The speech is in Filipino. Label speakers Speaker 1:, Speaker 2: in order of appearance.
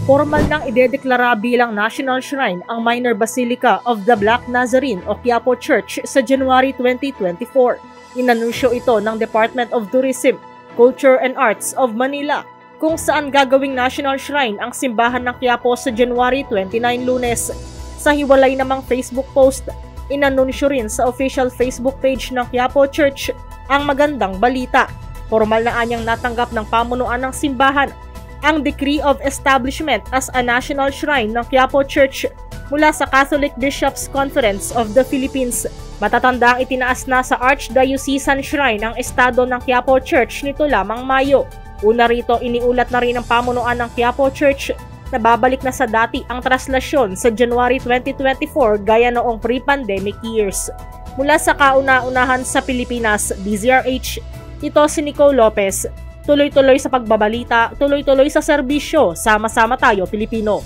Speaker 1: Formal nang idedeklara bilang National Shrine ang Minor Basilica of the Black Nazarene o Quiapo Church sa January 2024. Inanunsyo ito ng Department of Tourism, Culture and Arts of Manila, kung saan gagawing National Shrine ang simbahan ng Quiapo sa January 29 Lunes. Sa hiwalay namang Facebook post, inanunsyo rin sa official Facebook page ng Quiapo Church ang magandang balita. Formal na anyang natanggap ng pamunuan ng simbahan ang Decree of Establishment as a National Shrine ng Quiapo Church mula sa Catholic Bishops' Conference of the Philippines. Matatanda ang itinaas na sa Archdiocesan Shrine ang estado ng Quiapo Church nito lamang Mayo. Una rito, iniulat na rin ng pamunuan ng Quiapo Church na babalik na sa dati ang traslasyon sa January 2024 gaya noong pre-pandemic years. Mula sa kauna-unahan sa Pilipinas, DZRH, ito si Nico Lopez. Tuloy-tuloy sa pagbabalita, tuloy-tuloy sa serbisyo, sama-sama tayo Pilipino.